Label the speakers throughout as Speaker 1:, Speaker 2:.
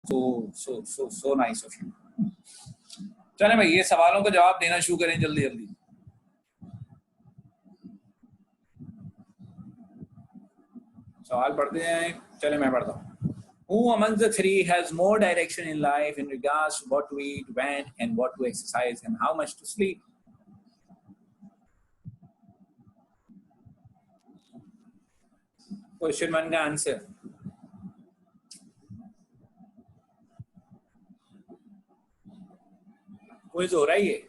Speaker 1: So nice of you. चले भाई, ये सवालों का जवाब देना शुरू करें जल्दी जल्दी। सवाल पढ़ते हैं, चले मैं पढ़ता हूँ। Who among the three has more direction in life in regards to what to eat, when, and what to exercise, and how much to sleep? Question 1 का आंसर। क्विज हो रहा है ये।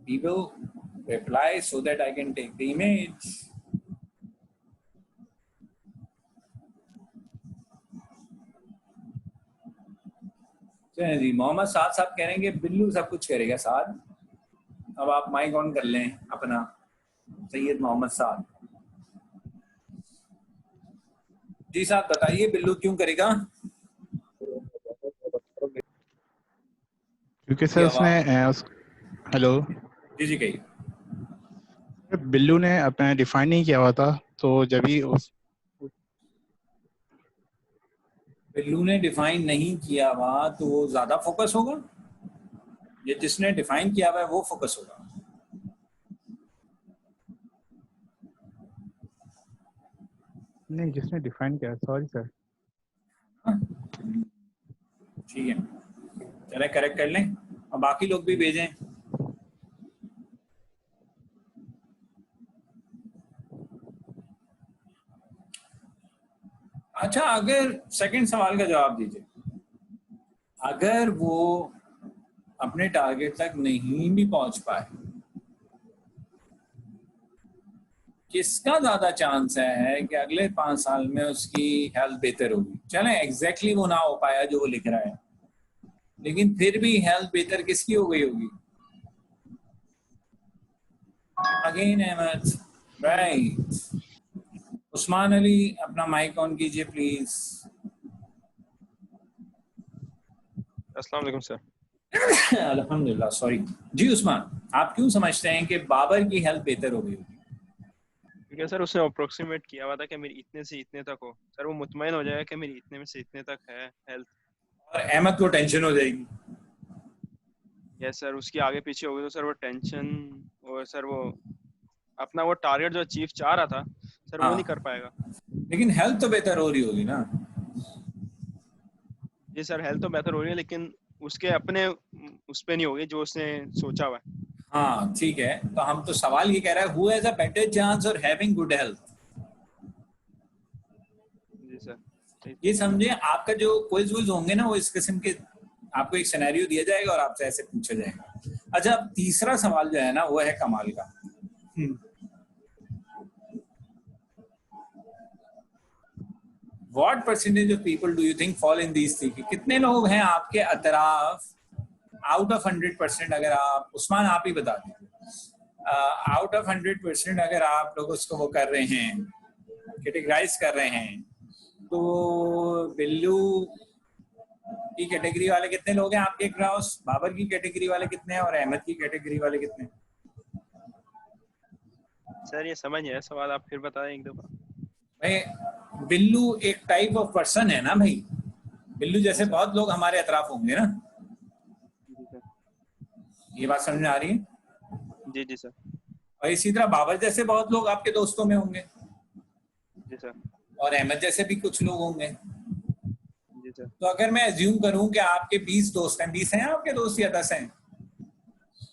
Speaker 1: People reply so that I can take the image. चलिए जी, मोहम्मद साद साहब कह रहे हैं कि बिल्लू सब कुछ करेगा साद। अब आप माइक ऑन कर लें अपना, सैयद मोहम्मद साद जी। साहब बताइए, बिल्लू क्यों करेगा?
Speaker 2: क्योंकि सर उसने हेलो
Speaker 1: जी जी कहिए।
Speaker 2: बिल्लू ने अपना डिफाइन नहीं किया हुआ था, तो जब भी
Speaker 1: बिल्लू ने डिफाइन नहीं किया हुआ तो वो ज्यादा फोकस होगा, ये जिसने डिफाइन किया हुआ है वो फोकस होगा।
Speaker 2: नहीं, जिसने डिफाइन किया, सॉरी सर।
Speaker 1: ठीक है, चले करेक्ट कर लें और बाकी लोग भी भेजें। अच्छा, अगर सेकंड सवाल का जवाब दीजिए, अगर वो अपने टारगेट तक नहीं भी पहुंच पाए, किसका ज्यादा चांस है कि अगले 5 साल में उसकी हेल्थ बेहतर होगी? चलें एग्जैक्टली वो ना हो पाया जो वो लिख रहा है, लेकिन फिर भी हेल्थ बेहतर किसकी हो गई होगी? Again Ahmad, right. उस्मान अली, अपना माइक ऑन कीजिए प्लीज।
Speaker 3: अस्सलाम वालेकुम सर।
Speaker 1: अल्हम्दुलिल्लाह, सॉरी जी। उस्मान, आप क्यों समझते हैं कि बाबर की हेल्थ बेहतर हो गई होगी?
Speaker 3: क्योंकि सर उसने अप्रोक्सीमेट किया हुआ था कि मेरी इतने से इतने तक हो, सर वो मुतमईन हो जाएगा कि मेरी इतने में से इतने तक है हेल्थ।
Speaker 1: और अहमद को टेंशन हो जाएगी।
Speaker 3: यस सर, उसकी आगे पीछे होगी तो सर वो टेंशन, और सर वो अपना वो टारगेट जो अचीव चाह रहा था सर वो नहीं कर पाएगा।
Speaker 1: लेकिन हेल्थ तो बेहतर हो रही होगी ना?
Speaker 3: जी सर, हेल्थ तो बेहतर हो रही है, लेकिन उसके अपने उस पे नहीं होगी जो उसने सोचा हुआ है।
Speaker 1: हाँ ठीक है, तो हम तो सवाल ये कह रहा है, who has a better chance और हैविंग गुड हेल्थ।
Speaker 3: जी सर,
Speaker 1: ये समझे, आपका जो क्विज विज होंगे ना वो इस किस्म के, आपको एक सिनेरियो दिया जाएगा और आपसे ऐसे पूछा जाएगा। अच्छा, अब तीसरा सवाल जो है ना वो है कमाल का। What percentage of people do you think fall in these three? कितने लोग हैं आपके अतराफ आउट ऑफ 100%? अगर आप, उस्मान आप ही बता दीजिए, आउट ऑफ 100% अगर आप लोग उसको वो कर रहे हैं, कैटेगराइज कर रहे हैं, तो बिल्लू की कैटेगरी वाले कितने लोग हैं आपके अक्रॉस, बाबर की कैटेगरी वाले कितने हैं और अहमद की कैटेगरी वाले कितने हैं?
Speaker 3: सर ये समझ नहीं आया सवाल, आप फिर बताएं एक दफा।
Speaker 1: भाई बिल्लू एक टाइप ऑफ पर्सन है ना भाई, बिल्लू जैसे बहुत लोग हमारे अतराफ होंगे ना।
Speaker 3: जी सर।
Speaker 1: ये बात समझ में आ रही है?
Speaker 3: जी जी सर।
Speaker 1: और इसी तरह बाबर जैसे बहुत लोग आपके दोस्तों में होंगे।
Speaker 3: जी सर।
Speaker 1: और अहमद जैसे भी कुछ लोग होंगे।
Speaker 3: जी सर।
Speaker 1: तो अगर मैं अज्यूम करूं कि आपके 20 दोस्त हैं, 20 हैं आपके दोस्त या 10 हैं?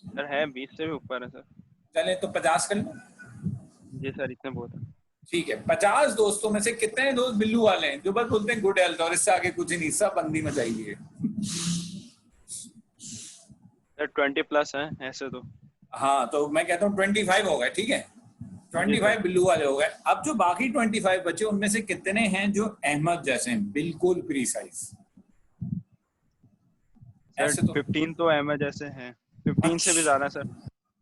Speaker 3: सर है 20 से भी ऊपर है सर।
Speaker 1: चले तो 50 कर लो।
Speaker 3: जी सर, इतने बहुत है।
Speaker 1: ठीक है, 50 दोस्तों में से कितने दोस्त बिल्लू वाले हैं जो बस बोलते हैं गुड हेल्थ और इससे आगे कुछ नहीं, सब बंदी में चाहिए?
Speaker 3: सर 20+ हैं ऐसे तो।
Speaker 1: हाँ, तो मैं कहता हूँ 25 हो गए, ठीक है, 25 बिल्लू वाले हो गए। अब जो बाकी 25 बचे उनमें से कितने हैं जो अहमद जैसे हैं, बिल्कुल प्रीसाइज?
Speaker 3: सर 15 तो अहमद जैसे हैं, 15 से भी ज्यादा सर।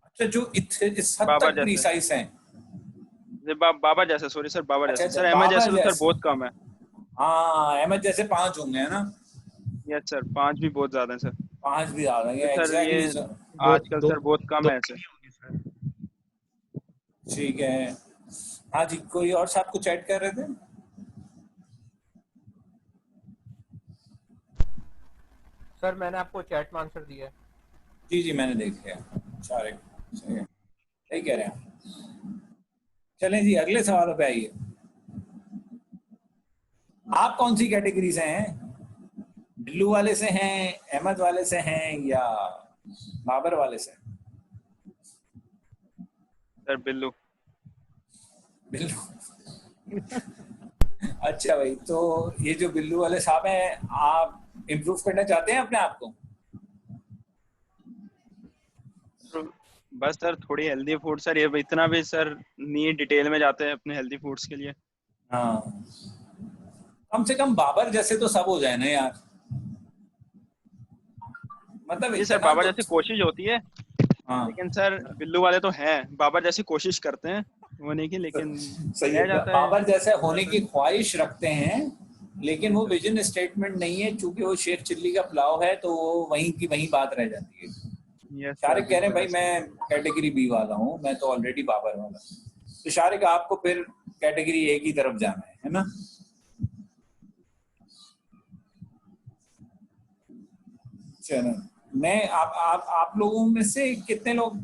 Speaker 1: अच्छा, जो इस हद
Speaker 3: बाबर
Speaker 1: तक प्रीसाइज हैं?
Speaker 3: बाबा जैसे, सॉरी सर, बाबा
Speaker 1: अच्छा,
Speaker 3: जैसे सर, अहमद जैसे तो सर बहुत कम है।
Speaker 1: हाँ, अहमद जैसे 5 होंगे है ना?
Speaker 3: यस सर, 5 भी बहुत ज्यादा है सर।
Speaker 1: 5 भी ज्यादा है
Speaker 3: सर
Speaker 1: एग्जैक्टली
Speaker 3: ये
Speaker 1: सर।
Speaker 3: आजकल सर बहुत कम है ऐसे।
Speaker 1: ठीक है, हाँ जी, कोई और साथ कुछ ऐड कर रहे थे?
Speaker 4: सर मैंने आपको चैट में आंसर दिया है।
Speaker 1: जी जी, मैंने देख लिया। सारे सही है, सही कह रहे हैं आप। चलें जी, अगले सवालों पे आइए। आप कौन सी कैटेगरी से हैं? बिल्लू वाले से हैं, अहमद वाले से हैं, या बाबर वाले से?
Speaker 3: सर बिल्लू।
Speaker 1: बिल्लू। अच्छा भाई, तो ये जो बिल्लू वाले साहब हैं, आप इम्प्रूव करना चाहते हैं अपने आप को?
Speaker 3: बस सर थोड़ी हेल्दी फूड सर, ये इतना भी सर नहीं डिटेल में जाते हैं अपने हेल्दी फूड्स के लिए।
Speaker 1: हाँ, कम से कम बाबर जैसे तो सब हो जाए ना यार, मतलब
Speaker 3: ये सर
Speaker 1: इतना
Speaker 3: बाबर
Speaker 1: तो।
Speaker 3: जैसी कोशिश होती है,
Speaker 1: हाँ
Speaker 3: लेकिन सर बिल्लू वाले तो हैं बाबर जैसी कोशिश करते हैं होने की, लेकिन
Speaker 1: सही
Speaker 3: रह
Speaker 1: है,
Speaker 3: जाता है
Speaker 1: बाबर जैसे
Speaker 3: थोड़ा
Speaker 1: होने
Speaker 3: सा।
Speaker 1: की ख्वाहिश रखते हैं, लेकिन वो विजन स्टेटमेंट नहीं है, चूंकि वो शेख चिल्ली का पुलाव है तो वो वहीं की वहीं बात रह जाती है।
Speaker 3: यस सर,
Speaker 1: शारिक कह रहे हैं
Speaker 3: बिल्कुल
Speaker 1: भाई
Speaker 3: ऐसा।
Speaker 1: मैं कैटेगरी बी वाला हूँ, मैं तो ऑलरेडी बाबर वाला हूँ। तो शारिक आपको फिर कैटेगरी ए की तरफ जाना है ना? चलो, मैं आप लोगों में से कितने लोग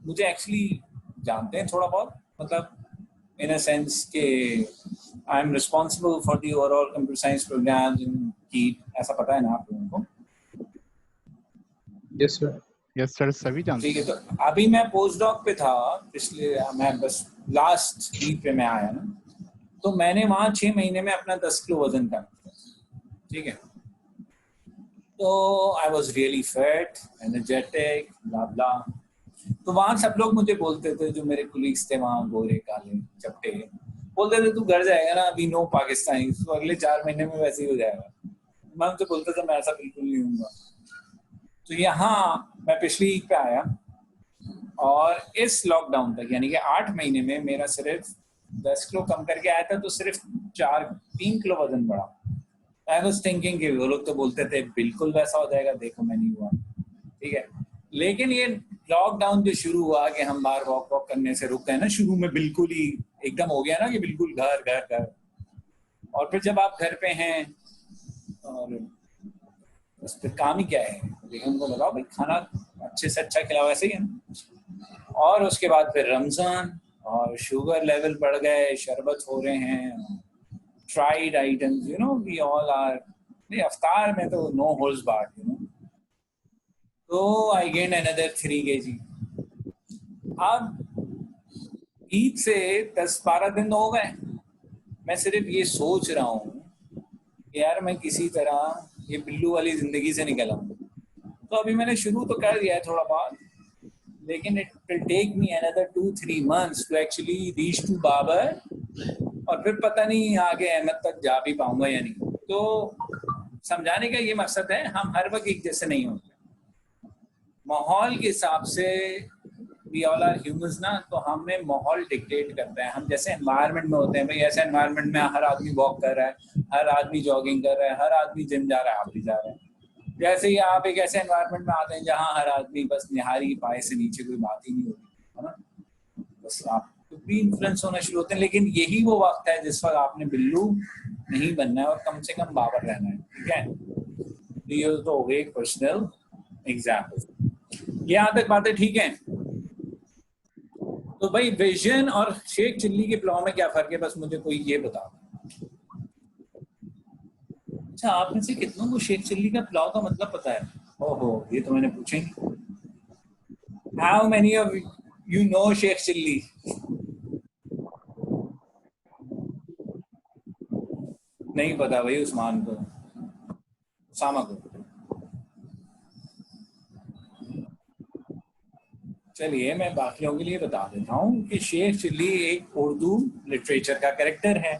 Speaker 1: मुझे एक्चुअली जानते हैं थोड़ा बहुत, मतलब इन अ सेंस के I am responsible for the overall computer science program in KIIT, ऐसा पता है ना आप लोगों को?
Speaker 2: यस सर, सभी जानते
Speaker 1: ठीक है,
Speaker 2: हैं।
Speaker 1: तो अभी मैं पोस्ट डॉक पे था पिछले, मैं बस लास्ट वीक पे मैं आया ना, तो मैंने वहाँ 6 महीने में अपना 10 किलो वजन कम किया। ठीक है, तो I was really fit, energetic, blah blah. तो वहाँ सब लोग मुझे बोलते थे, जो मेरे कुलीग्स थे वहाँ, गोरे काले चपटे, बोलते थे तू घर जाएगा ना, अभी नो पाकिस्तानी, तो अगले 4 महीने में वैसे ही हो जाएगा। मैं उनसे बोलता था मैं ऐसा बिल्कुल नहीं हूँ। तो यहाँ मैं पिछली वीक पे आया, और इस लॉकडाउन तक यानी कि 8 महीने में मेरा सिर्फ 10 किलो कम करके आया था, तो सिर्फ 3 किलो वजन बढ़ा। आई वाज थिंकिंग कि वो लोग तो बोलते थे बिल्कुल वैसा हो जाएगा, देखो मैं नहीं हुआ। ठीक है, लेकिन ये लॉकडाउन जो शुरू हुआ कि हम बाहर वॉक करने से रुक गए ना, शुरू में बिल्कुल ही एकदम हो गया ना कि बिल्कुल घर घर घर, और फिर जब आप घर पे हैं और उस पर काम ही क्या है, लेकिन उनको बताओ भाई खाना अच्छे से अच्छा खिलाओ, ऐसे ही है ना। और उसके बाद फिर रमजान, और शुगर लेवल बढ़ गए, शरबत हो रहे हैं, fried items, you know we all are, अफ्तार में तो no holes barred, you know. तो आई गेन अनदर 3 kg। अब ईद से 10-12 दिन हो गए, मैं सिर्फ ये सोच रहा हूँ कि यार मैं किसी तरह ये बिल्लू वाली जिंदगी से निकल आऊँ। तो अभी मैंने शुरू तो कर दिया है थोड़ा बहुत, लेकिन it will take me another 2-3 months to actually reach to Babar, और फिर पता नहीं आगे अहमद तक जा भी पाऊंगा या नहीं। तो समझाने का ये मकसद है, हम हर वक्त एक जैसे नहीं होते, माहौल के हिसाब से वी ऑल आर ह्यूमंस ना, तो हमें माहौल डिक्टेट करता है। हम जैसे एनवायरनमेंट में होते हैं भाई, ऐसे एनवायरनमेंट में हर आदमी वॉक कर रहा है, हर आदमी जॉगिंग कर रहा है, हर आदमी जिम जा रहा है, आप भी जा रहे हैं। जैसे ही आप एक ऐसे एनवायरनमेंट में आते हैं जहाँ हर आदमी बस निहारी पाए से नीचे कोई बात ही नहीं होती है ना, बस आप तो भी इन्फ्लुएंस होना शुरू होते हैं। लेकिन यही वो वक्त है जिस वक्त आपने बिल्लू नहीं बनना है और कम से कम बाबर रहना है। ठीक है, ये तो हो गई एक पर्सनल एग्जाम्पल। यहाँ तक बातें ठीक है? तो भाई विजन और शेख चिल्ली के पुलाव में क्या फर्क है, बस मुझे कोई ये बता। अच्छा, आप में से कितनों को शेख चिल्ली का पुलाव का मतलब पता है? ओहो, ये तो मैंने पूछा ही नहीं। How many of you know Sheikh Chilli? नहीं पता भाई उस्मान को, उसामा को। चलिए मैं बाकियों के लिए बता देता हूँ कि शेख चिल्ली एक उर्दू लिटरेचर का कैरेक्टर है,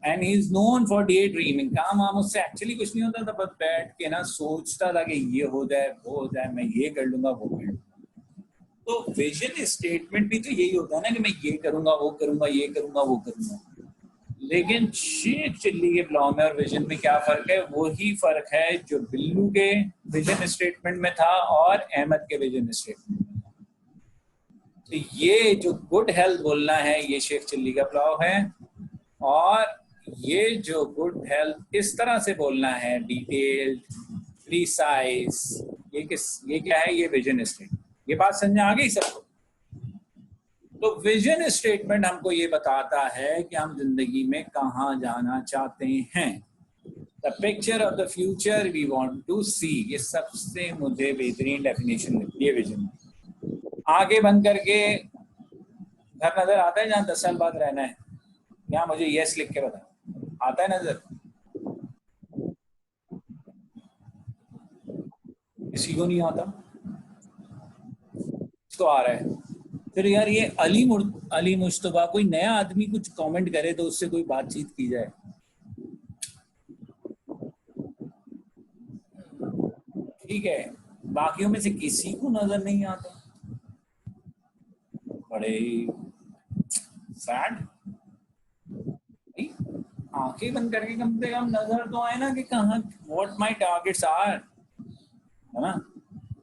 Speaker 1: and he is known for day dreaming. काम वाम उससे एक्चुअली कुछ नहीं होता था, बस बैठ के ना सोचता था कि ये हो जाए, वो हो जाए, मैं ये कर लूंगा, वो कर लूंगा। तो विजन स्टेटमेंट भी तो यही होता है ना कि मैं ये करूंगा, वो करूंगा, ये करूंगा, वो करूंगा। लेकिन शेख चिल्ली के पुलाव में और विजन में क्या फर्क है? वही फर्क है जो बिल्लू के विजन स्टेटमेंट में था और अहमद के विजन स्टेटमेंट में। तो ये जो गुड हेल्थ बोलना है ये शेख चिल्ली का प्लाव है, और ये जो गुड हेल्थ इस तरह से बोलना है डिटेल्ड प्रीसाइज, ये क्या है, ये विजन स्टेटमेंट। ये बात समझ आ गई सबको? तो विजन स्टेटमेंट हमको ये बताता है कि हम जिंदगी में कहाँ जाना चाहते हैं। The picture of the future we want to see, ये सबसे मुझे बेहतरीन डेफिनेशन लगती है विजन। आगे बंद करके घर नजर आता है जहाँ 10 साल बाद रहना है? यहाँ मुझे यस लिख के बता, आता है नजर? किसी को नहीं आता? इसको आ रहा है। फिर यार ये अली मुश्तबा, कोई नया आदमी कुछ कमेंट करे तो उससे कोई बातचीत की जाए। ठीक है, बाकियों में से किसी को नजर नहीं आता? बड़े सैड। आंखें बंद करके कम से कम नजर तो आए ना कि कहाँ व्हाट माय टारगेट्स आर, है ना?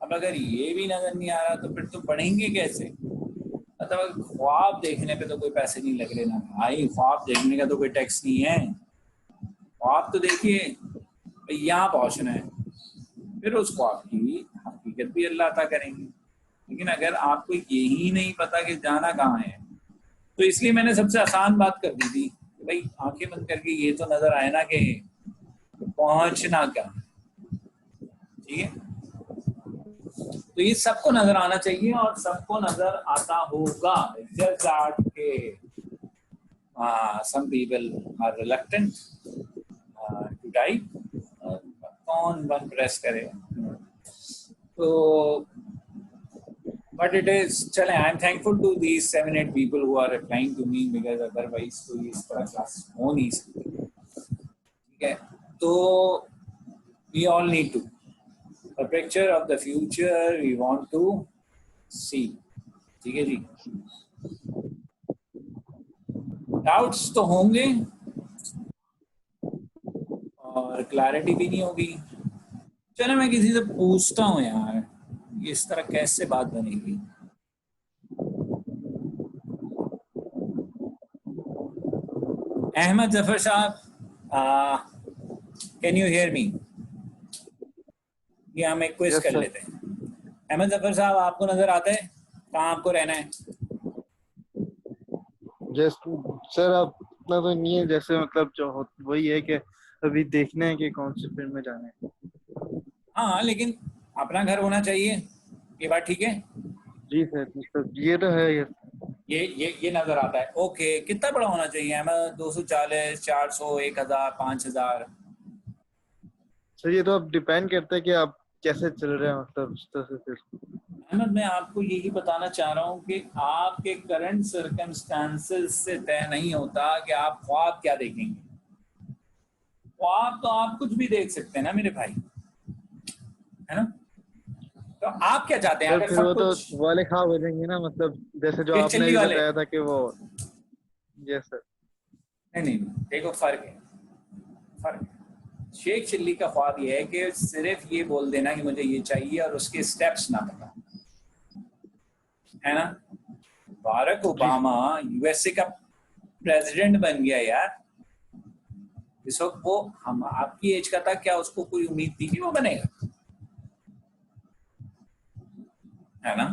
Speaker 1: अब अगर ये भी नजर नहीं आ रहा तो फिर तो बढ़ेंगे कैसे? मतलब ख्वाब देखने पे तो कोई पैसे नहीं लग रहे ना भाई, ख्वाब देखने का तो कोई टैक्स नहीं है। ख्वाब तो देखिए यहाँ पहुंचना है, फिर उस ख्वाब की हकीकत भी अल्लाह अता करेंगे। लेकिन अगर आपको यही नहीं पता कि जाना कहाँ है, तो इसलिए मैंने सबसे आसान बात कर दी थी कि भाई आंखें बंद करके ये तो नजर आए ना कि पहुंचना क्या, ठीक है? तो ये सबको नजर आना चाहिए और सबको नजर आता होगा। जस्ट दैट के some people are reluctant to type, कौन वन प्रेस करे, तो but it is, चले, I am thankful to these 7-8 people who are replying to me, because otherwise कोई इस तरह क्लास हो नहीं सकती। ठीक है, तो we all need to a picture of the future we want to see। ठीक है जी, डाउट्स तो होंगे और क्लैरिटी भी नहीं होगी। चलो मैं किसी से पूछता हूँ यार, इस तरह कैसे बात बनेगी? अहमद जफर साहब, कैन यू हियर मी? ये हम एक क्विज कर लेते हैं। अहमद जफर साहब, आपको नजर आता है कहाँ आपको रहना है?
Speaker 5: सर आप इतना तो नहीं है, जैसे मतलब जो वही है कि अभी देखना है कि कौन सी फिल्म में जाना है।
Speaker 1: हाँ, लेकिन अपना घर होना चाहिए, ये बात ठीक है?
Speaker 5: जी सर, मतलब ये तो है।
Speaker 1: ये नजर आता है। ओके, कितना बड़ा होना चाहिए अहमद? 240, 400, 1000, 5000?
Speaker 5: सर ये तो अब डिपेंड करता है कि आप कैसे चल रहे हैं, मतलब उस तरह से। फिर
Speaker 1: अहमद, मैं आपको यही बताना चाह रहा हूँ कि आपके करंट सर्कमस्टांसेस से तय नहीं होता कि आप ख्वाब क्या देखेंगे। ख्वाब तो आप कुछ भी देख सकते हैं ना मेरे भाई, है ना? तो आप क्या चाहते हैं? अगर
Speaker 5: फिर
Speaker 1: सब
Speaker 5: वो
Speaker 1: कुछ
Speaker 5: तो वाले ख्वाब हो जाएंगे ना, मतलब जैसे जो आपने भी बताया था कि वो। Yes sir.
Speaker 1: नहीं, देखो फर्क है। शेख चिल्ली का ख्वाब ये है कि सिर्फ ये बोल देना कि मुझे ये चाहिए और उसके स्टेप्स ना पता, है ना? बाराक ओबामा यूएसए का प्रेसिडेंट बन गया यार, इस वक्त वो हम आपकी एज का था, क्या उसको कोई उम्मीद थी कि वो बनेगा? है ना?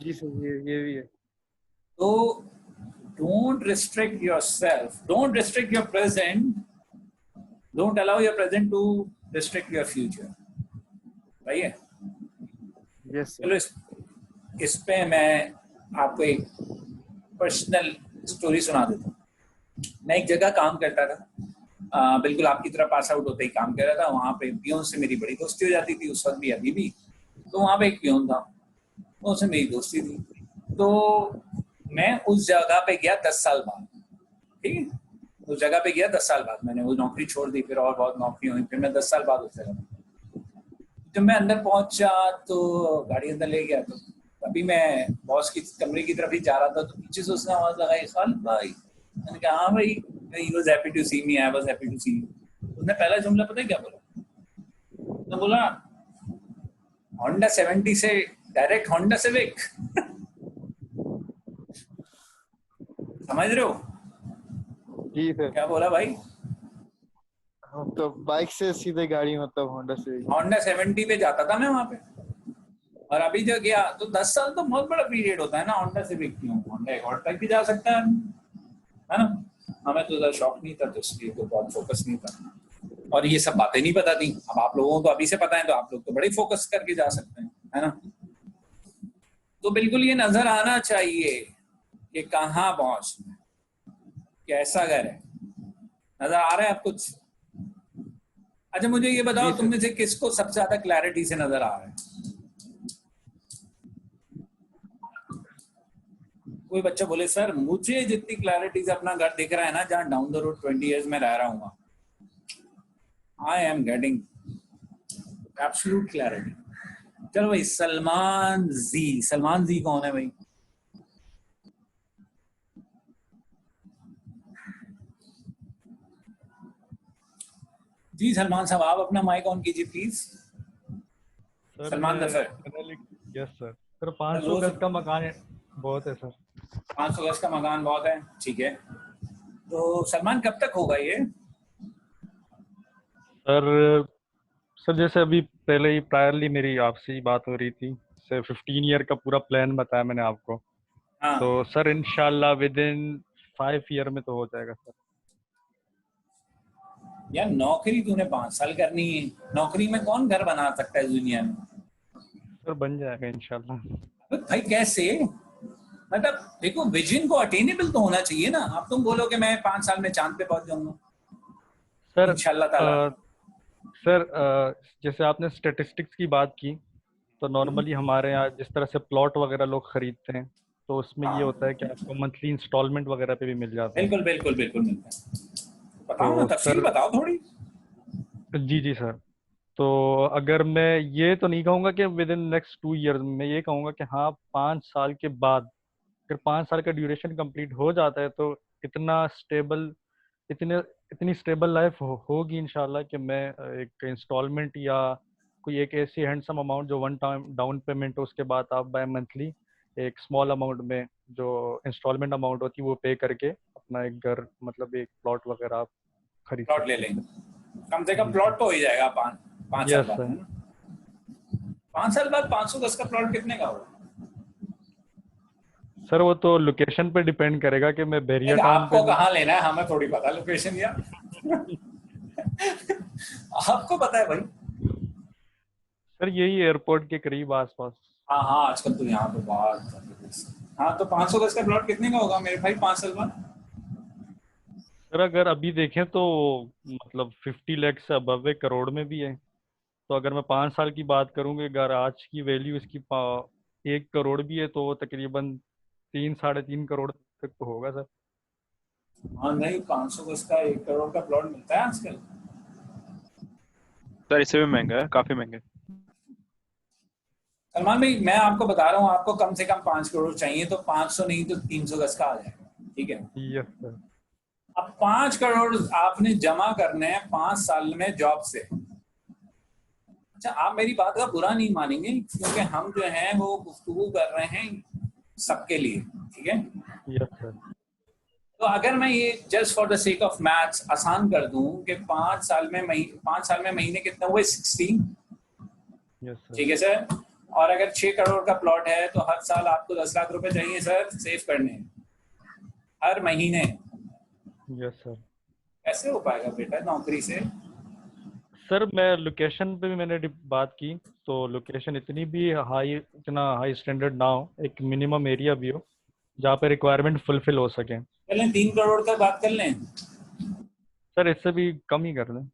Speaker 5: जी सर, ये भी है।
Speaker 1: तो don't restrict yourself, don't restrict your present, don't allow your present to restrict your future। भाई है?
Speaker 5: यस
Speaker 1: चलो इस पे मैं आपको एक पर्सनल स्टोरी सुना देता हूँ। मैं एक जगह काम करता था, बिल्कुल आपकी तरह पास आउट होते ही काम कर रहा था। वहाँ पे पियोन से मेरी बड़ी दोस्ती हो जाती थी, उस वक्त भी अभी भी। तो वहाँ पे एक पियोन था, उससे मेरी दोस्ती थी। तो मैं उस जगह पे गया 10 साल बाद, ठीक है? उस जगह पे गया 10 साल बाद, मैंने वो नौकरी छोड़ दी, फिर और बहुत नौकरी हुई, फिर मैं 10 साल बाद उस जगह। जब मैं अंदर पहुंचा तो गाड़ी अंदर ले गया, तो अभी मैं बॉस की कमरे की तरफ ही जा रहा था, तो पीछे से उसने आवाज लगाई, खालिद भाई। मैंने कहा हाँ भाई। He was happy to see me, I was happy to see you. उसने पहला जुमला पता है क्या बोला? तो बोला होंडा 70 से डायरेक्ट होंडा सिविक। समझ रहे हो
Speaker 5: जी सर।
Speaker 1: क्या बोला भाई?
Speaker 5: हम तो बाइक से सीधे गाड़ी मतलब होंडा से।
Speaker 1: होंडा 70 पे जाता था मैं वहां पे, और अभी जो गया तो 10 साल तो बहुत बड़ा पीरियड होता है ना। होंडा से बिकती हूँ, होंडा एक और तक भी जा सकता है ना। हमें तो ज्यादा शौक नहीं था, तो इसलिए तो बहुत फोकस नहीं था, और ये सब बातें नहीं पता थी। अब आप लोगों को अभी से पता है, तो आप लोग तो बड़े फोकस करके जा सकते हैं, है ना। तो बिल्कुल ये नजर आना चाहिए कि कहाँ पहुंचना है, कैसा घर है। नजर आ रहा है आप कुछ? अच्छा मुझे ये बताओ, तुम में से किसको सबसे ज्यादा क्लैरिटी से नजर आ रहा है? कोई बच्चा बोले सर मुझे जितनी क्लैरिटी से अपना घर दिख रहा है ना, जहाँ डाउन द रोड 20 इयर्स में रह रहा हूँ, I am getting absolute clarity. चलो भाई, सलमान जी कौन है भाई? जी सलमान साहब, आप अपना माइक ऑन कीजिए please. Salman Zafar.
Speaker 6: Yes sir. Sir 500 गज का मकान बहुत है सर।
Speaker 1: 500 गज का मकान बहुत है, ठीक है। तो सलमान कब तक होगा ये?
Speaker 6: सर जैसे अभी पहले ही प्रायरली मेरी आपसे ही बात हो रही थी, सर 15 ईयर का पूरा प्लान बताया मैंने आपको।
Speaker 1: हाँ।
Speaker 6: तो सर इंशाल्लाह विद इन 5 ईयर में तो हो जाएगा सर।
Speaker 1: यार नौकरी तूने 5 साल करनी है, नौकरी में कौन घर बना सकता है दुनिया में?
Speaker 6: सर बन जाएगा इंशाल्लाह।
Speaker 1: तो भाई कैसे? मतलब देखो, विजन को अटेनेबल तो होना चाहिए ना। अब तुम बोलो कि मैं 5 साल में चांद पे पहुंच जाऊंगा
Speaker 6: सर
Speaker 1: इंशाल्लाह ताला।
Speaker 6: सर जैसे आपने स्टेटिस्टिक्स की बात की, तो नॉर्मली हमारे यहाँ जिस तरह से प्लॉट वगैरह लोग खरीदते हैं, तो उसमें ये होता है कि आपको मंथली इंस्टॉलमेंट वगैरह पे भी मिल जाता है।
Speaker 1: बिल्कुल बिल्कुल बिल्कुल मिलता है। बताओ ना,
Speaker 6: तो
Speaker 1: तफसील
Speaker 6: सर
Speaker 1: बताओ थोड़ी।
Speaker 6: जी सर। तो अगर मैं ये तो नहीं कहूँगा कि विद इन नेक्स्ट 2 ईयर्स, मैं ये कहूँगा कि हाँ 5 साल के बाद, अगर 5 साल का ड्यूरेशन कंप्लीट हो जाता है, तो इतना स्टेबल, इतने इतनी स्टेबल लाइफ होगी इंशाल्लाह कि मैं एक इंस्टॉलमेंट या कोई एक ऐसी हैंडसम अमाउंट जो वन टाइम डाउन पेमेंट हो, उसके बाद आप बाय मंथली एक स्मॉल अमाउंट में जो इंस्टॉलमेंट अमाउंट होती है वो पे करके अपना एक घर, मतलब एक प्लॉट वगैरह आप खरीद
Speaker 1: प्लॉट ले
Speaker 6: सकते
Speaker 1: लेंगे,
Speaker 6: हैं।
Speaker 1: कम से कम
Speaker 6: जी
Speaker 1: प्लॉट तो हो ही जाएगा 5 साल
Speaker 6: यस
Speaker 1: बाद,
Speaker 6: सर।
Speaker 1: है ना। 5 साल बाद 500 गज का प्लॉट कितने का होगा?
Speaker 6: सर वो तो लोकेशन पे डिपेंड करेगा कि मैं बैरिया टाउन पे
Speaker 1: आपको कहाँ लेना है, हमें थोड़ी पता लोकेशन यार। आपको पता है भाई।
Speaker 6: सर यही एयरपोर्ट के करीब आसपास।
Speaker 1: हाँ हाँ, आजकल तो यहाँ पे बहुत। हाँ तो 500 गज का प्लॉट कितने का होगा मेरे भाई 5 साल बाद?
Speaker 6: सर अगर अभी देखें तो मतलब 50 लाख से अबव है, करोड़ में भी है। तो अगर मैं 5 साल की बात करूँगी, अगर आज की वैल्यू इसकी 1 करोड़ भी है, तो तकरीबन 3-3.5 करोड़ तक तो होगा सर।
Speaker 1: हाँ नहीं, 500 गज का 1 करोड़ का प्लॉट मिलता है आजकल।
Speaker 3: सर इससे भी महंगा है, काफी महंगा है।
Speaker 1: सलमान भाई मैं आपको बता रहा हूँ, आपको कम से कम 5 करोड़ चाहिए, तो 500 नहीं तो 300 गज का आ जाएगा, ठीक है।
Speaker 6: Yes sir.
Speaker 1: अब 5 करोड़ आपने जमा करने हैं 5 साल में जॉब से। अच्छा आप मेरी बात का बुरा नहीं मानेंगे, क्योंकि हम जो हैं वो गुफ्तगू कर रहे हैं सबके लिए, ठीक है।
Speaker 6: Yes sir.
Speaker 1: तो अगर मैं ये just for the sake of maths आसान कर दूं कि 5 साल में महीने कितने हुए? 16।
Speaker 6: Yes sir.
Speaker 1: ठीक है सर। और अगर 6 करोड़ का प्लॉट है तो हर साल आपको 10 लाख रुपए चाहिए सर सेव करने, हर महीने।
Speaker 6: Yes sir.
Speaker 1: कैसे हो पाएगा बेटा नौकरी से?
Speaker 6: सर मैं लोकेशन पे भी मैंने बात की, तो लोकेशन इतना हाई स्टैंडर्ड ना हो, एक मिनिमम एरिया भी हो जहाँ पे रिक्वायरमेंट फुलफिल हो सके।
Speaker 1: चलें 3 करोड़ का बात कर लें।
Speaker 6: सर इससे भी कम ही कर दें।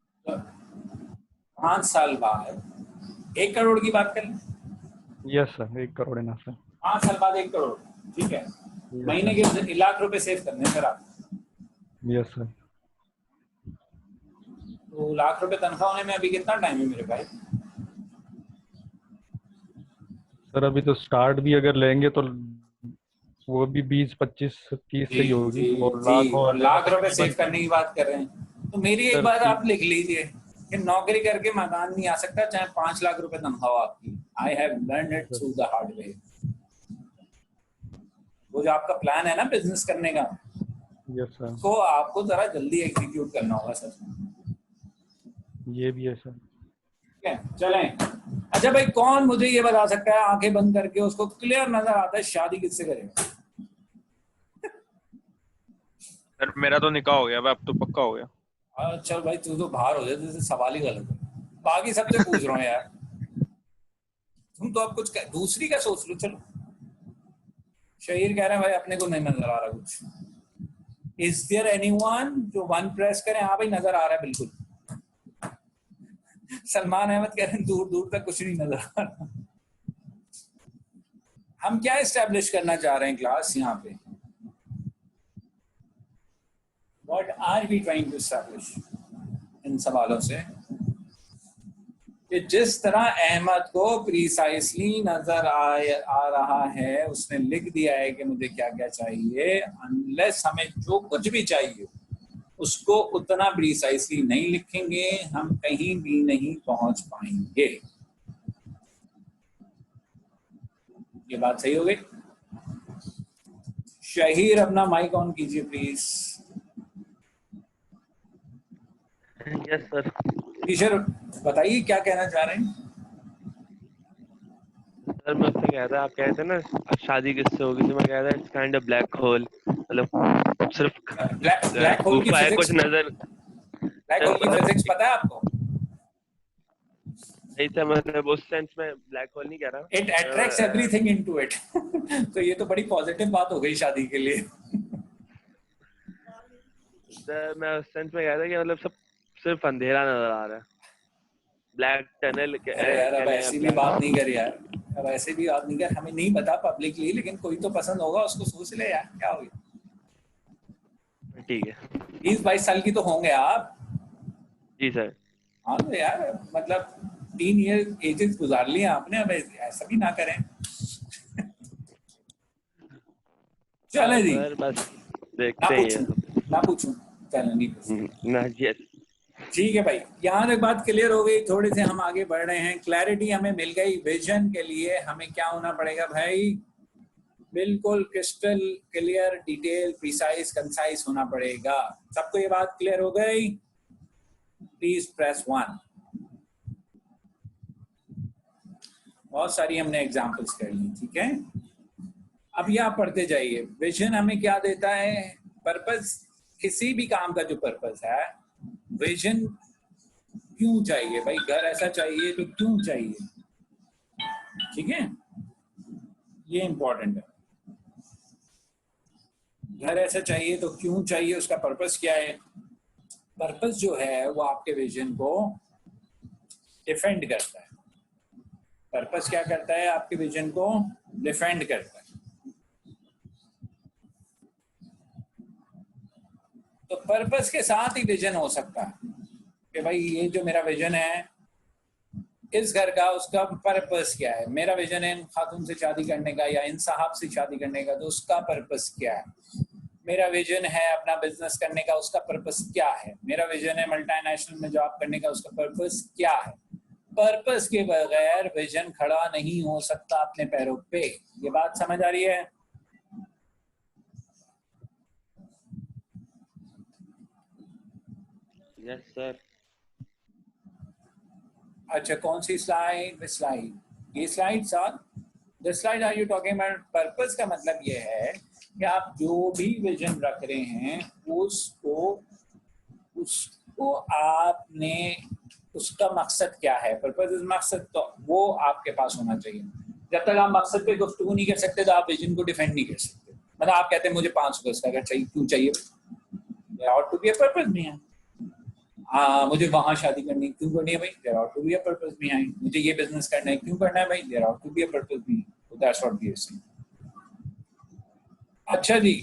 Speaker 1: 5 साल बाद 1 करोड़ की बात कर लें।
Speaker 6: यस सर, 1 करोड़ इनफ है।
Speaker 1: 5 साल बाद 1 करोड़, ठीक है। महीने के 1 लाख रुपए सेव करने हैं सर आप।
Speaker 6: Yes sir.
Speaker 1: तो लाख रुपए तनख्वाह होने में अभी कितना टाइम है मेरे भाई?
Speaker 6: सर अभी तो स्टार्ट भी अगर लेंगे तो वो भी 20-25-30 से ही होगी, और लाख
Speaker 1: और
Speaker 6: और
Speaker 1: लाख रुपए सेव करने की बात कर रहे हैं। तो मेरी एक
Speaker 6: सर
Speaker 1: बात आप लिख लीजिए कि नौकरी करके मकान नहीं आ सकता चाहे 5 लाख रुपए तनख्वाह हो आपकी। I have learn it through the hard way. वो जो आपका प्लान है ना बिजनेस करने का,
Speaker 6: यस सर,
Speaker 1: तो आपको जरा जल्दी एग्जीक्यूट करना होगा सर।
Speaker 6: ये भी है सर।
Speaker 1: ठीक है, चलें। अच्छा भाई, कौन मुझे ये बता सकता है आंखें बंद करके उसको क्लियर नजर आता है शादी किससे करेगा?
Speaker 3: सर मेरा तो निकाह हो गया, अब तो पक्का हो गया।
Speaker 1: चल भाई, तू तो बाहर हो जाए, तुझसे सवाल ही गलत है। बाकी सबसे पूछ रहा हूँ यार, तुम तो अब कुछ दूसरी का सोच लो। चलो, शहीर कह रहे हैं भाई अपने को नहीं नजर आ रहा कुछ। इज देयर एनीवन जो वन प्रेस करें? हाँ भाई, नजर आ रहा है बिल्कुल। सलमान अहमद कह रहे हैं दूर दूर तक कुछ नहीं नजर आ रहा। हम क्या एस्टेब्लिश करना चाह रहे हैं क्लास यहाँ पे? What are we trying to establish इन सवालों से? कि जिस तरह अहमद को प्रीसाइसली नजर आ रहा है, उसने लिख दिया है कि मुझे क्या क्या चाहिए, अनलेस हमें जो कुछ भी चाहिए उसको उतना प्रीसाइसली नहीं लिखेंगे, हम कहीं भी नहीं पहुंच पाएंगे। ये बात सही हो गई? शहीर अपना माइक ऑन कीजिए प्लीज।
Speaker 7: Yes sir.
Speaker 1: टीचर बताइए क्या कहना चाह रहे हैं?
Speaker 7: सर मैं उससे कह रहा, आप कह रहे थे ना शादी किससे होगी, तो मैं कह रहा it's kind of black hole, मतलब सिर्फ
Speaker 1: ब्लैक होल की फिजिक्स,
Speaker 7: कुछ नजर
Speaker 1: ब्लैक होल की फिजिक्स पता है आपको?
Speaker 7: नहीं सर, मतलब उस सेंस में ब्लैक होल नहीं कह रहा।
Speaker 1: It attracts everything into it. तो ये तो बड़ी पॉजिटिव बात हो गई शादी के लिए।
Speaker 7: सर मैं उस सेंस में कह रहा कि मतलब सब सिर्फ अंधेरा नजर आ रहा है, ब्लैक टनल।
Speaker 1: अरे यार, अब ऐसी भी बात नहीं कर यार, अब ऐसे भी बात नहीं कर। हमें नहीं बता पब्लिकली, लेकिन कोई तो पसंद होगा, उसको सोच ले यार, क्या हो गया।
Speaker 7: ठीक है,
Speaker 1: 20-22 साल की तो होंगे आप।
Speaker 7: जी सर।
Speaker 1: हाँ तो यार, मतलब 3 ईयर एजेस गुजार लिए आपने, अब ऐसा भी ना करें। चले जी,
Speaker 7: सर बस देखते हैं।
Speaker 1: ना पूछूं, चलो नहीं पूछूं।
Speaker 7: ना जी।
Speaker 1: ठीक है भाई, यहाँ तक बात क्लियर हो गई। थोड़े से हम आगे बढ़ रहे हैं, क्लैरिटी हमें मिल गई। विजन के लिए हमें क्या होना पड़ेगा भाई? बिल्कुल crystal clear, detail, precise, concise होना पड़ेगा। सबको ये बात क्लियर हो गई? Please press 1। बहुत सारी हमने एग्जांपल्स कर ली, ठीक है। अब ये आप पढ़ते जाइए। विजन हमें क्या देता है? पर्पस, किसी भी काम का जो पर्पस है, विजन क्यों चाहिए भाई? घर ऐसा चाहिए तो क्यों चाहिए? ठीक है, ये इंपॉर्टेंट है। घर ऐसा चाहिए तो क्यों चाहिए, उसका पर्पस क्या है? पर्पस जो है वो आपके विजन को डिफेंड करता है। पर्पस क्या करता है? आपके विजन को डिफेंड करता है। तो पर्पस के साथ ही विजन हो सकता है कि भाई ये जो मेरा विजन है इस घर का, उसका पर्पस क्या है? मेरा विजन है इन खातून से शादी करने का या इन साहब से शादी करने का, तो उसका पर्पस क्या है? मेरा विजन है अपना बिजनेस करने का, उसका पर्पस क्या है? मेरा विजन है मल्टीनेशनल में जॉब करने का, उसका पर्पस क्या है? पर्पस के बगैर विजन खड़ा नहीं हो सकता अपने पैरों पे। ये बात समझ आ रही है?
Speaker 7: Yes sir.
Speaker 1: अच्छा, कौन सी स्लाइड? ये slide sir, the slide are you talking about? Purpose का मतलब ये है कि आप जो भी विजन रख रहे हैं उसको आपने, उसका मकसद क्या है? पर्पस इज मकसद, तो वो आपके पास होना चाहिए। जब तक आप मकसद पे गुफ्तगू नहीं कर सकते तो आप विजन को डिफेंड नहीं कर सकते। मतलब आप कहते हैं मुझे 5 गज का घर चाहिए, क्यों चाहिए? There ought to be a purpose behind. मुझे वहां शादी करनी, क्यों करनी है भाई? There ought to be a purpose behind. मुझे ये बिजनेस करना है, क्यों करना है भाई? There ought to be a purpose behind. तो that's what we are saying. अच्छा जी,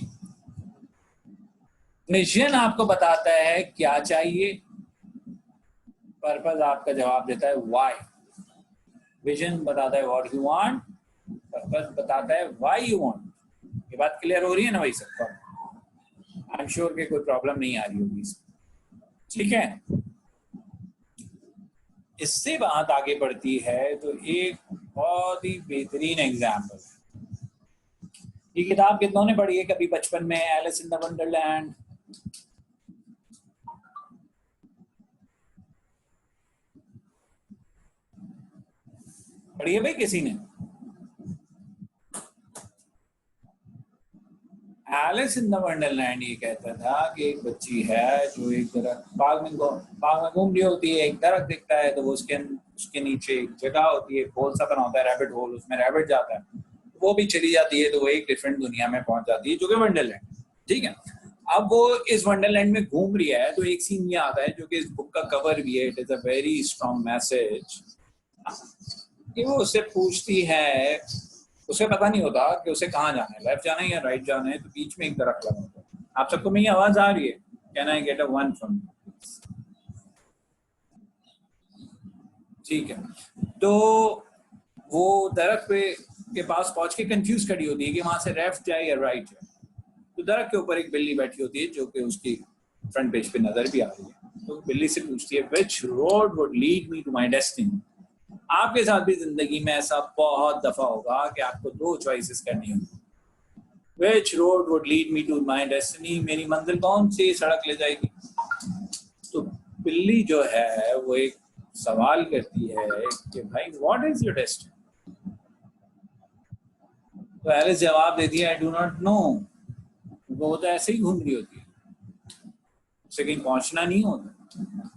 Speaker 1: मिशन आपको बताता है क्या चाहिए, पर्पस आपका जवाब देता है व्हाई। विजन बताता है व्हाट यू वांट, पर्पस बताता है व्हाई यू वांट। ये बात क्लियर हो रही है ना भाई सबको? आई एम श्योर कि कोई प्रॉब्लम नहीं आ रही होगी। ठीक है, इससे बात आगे बढ़ती है तो एक बहुत ही बेहतरीन एग्जाम्पल। ये किताब कितनों ने पढ़ी है कभी बचपन में, एलिस इन द वंडरलैंड? पढ़ी है भाई किसी ने? एलिस इन द वंडरलैंड ये कहता था कि एक बच्ची है जो एक दरख्त बाग में घूम रही होती है, एक दरख्त दिखता है तो वो उसके नीचे एक जगह होती है, एक होल सा बना होता है, रैबिट होल, उसमें रैबिट जाता है, वो भी चली जाती है तो वो एक डिफरेंट दुनिया में पहुंच जाती है जो कि वंडरलैंड, ठीक है। अब वो इस वंडरलैंड में घूम रही है तो एक सीन ये आता है जो कि इस बुक का कवर भी है, it is a very strong message, कि वो उससे पूछती है, उसे पता नहीं होता कि उसे कहाँ जाना है, लेफ्ट जाना है या राइट जाना है, तो बीच में एक दरख्त लगा होता है। आप सबको मेरी आवाज आ रही है? Can I get a one from? ठीक है, तो वो दरख्त के पास पहुंच के कंफ्यूज खड़ी होती है कि वहां से लेफ्ट जाए या राइट जाए। तो दरख्त के ऊपर एक बिल्ली बैठी होती है जो कि उसकी फ्रंट पेज पे नजर भी आ रही है। तो बिल्ली से पूछती है, which road would lead me to my destiny? आपके साथ भी जिंदगी में ऐसा बहुत दफा होगा कि आपको दो चॉइसेस करनी होगी। Which road would lead me to my destiny, मेरी मंजिल कौन सी सड़क ले जाएगी? तो बिल्ली जो है वो एक सवाल करती है कि भाई व्हाट इज योर डेस्टिनी? तो एलिस जवाब देती है, आई डू नॉट नो। वो तो ऐसे ही घूम रही होती है, उसे कहीं पहुंचना नहीं होता।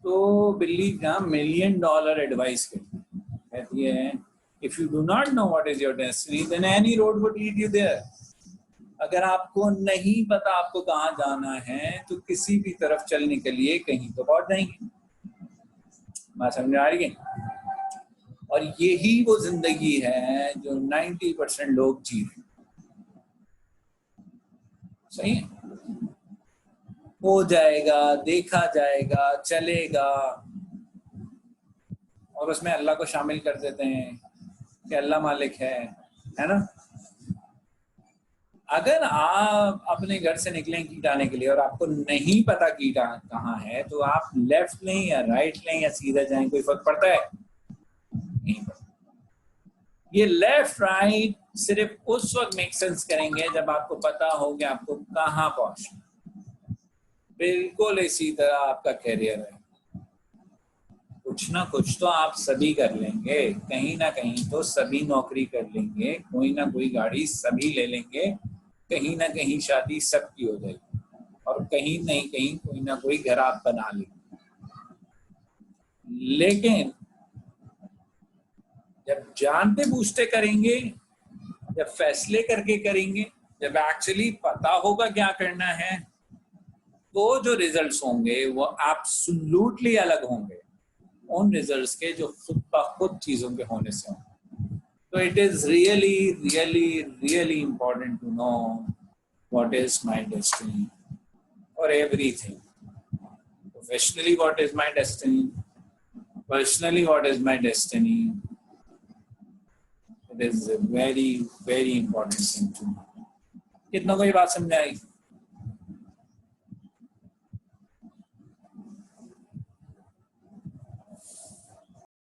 Speaker 1: तो बिल्ली का $1 मिलियन एडवाइस कहती है, if you do not know what is your destiny then any road would lead you there. अगर आपको नहीं पता आपको कहाँ जाना है तो किसी भी तरफ चलने के लिए कहीं तो पहुंच जाएंगे। बात समझ आ रही है? और यही वो जिंदगी है जो 90% लोग जी रहे हैं। सही है? हो जाएगा, देखा जाएगा, चलेगा, और उसमें अल्लाह को शामिल कर देते हैं कि अल्लाह मालिक है ना। अगर आप अपने घर से निकलें कीट आने के लिए और आपको नहीं पता कीट कहाँ है तो आप लेफ्ट लें या राइट लें या सीधा जाएं, कोई फर्क पड़ता है? नहीं पड़ता। ये लेफ्ट राइट सिर्फ उस वक्त मेक सेंस करेंगे जब आपको पता हो कि आपको कहाँ पहुंचना। बिल्कुल इसी तरह आपका कैरियर है, कुछ ना कुछ तो आप सभी कर लेंगे, कहीं ना कहीं तो सभी नौकरी कर लेंगे, कोई ना कोई गाड़ी सभी ले लेंगे, कहीं ना कहीं शादी सबकी हो जाएगी, और कहीं नहीं कहीं कोई ना कोई घर आप बना लेंगे। लेकिन जब जानते बूझते करेंगे, जब फैसले करके करेंगे, जब एक्चुअली पता होगा क्या करना है, तो जो रिजल्ट्स होंगे वो एब्सोल्युटली अलग होंगे उन रिजल्ट्स के जो खुद ब खुद चीजों के होने से होंगे। तो it is really really really important to know what is my destiny और everything. Professionally what is my destiny, personally what is my destiny, it is a very very important thing to know. कितना कोई बात समझ आई?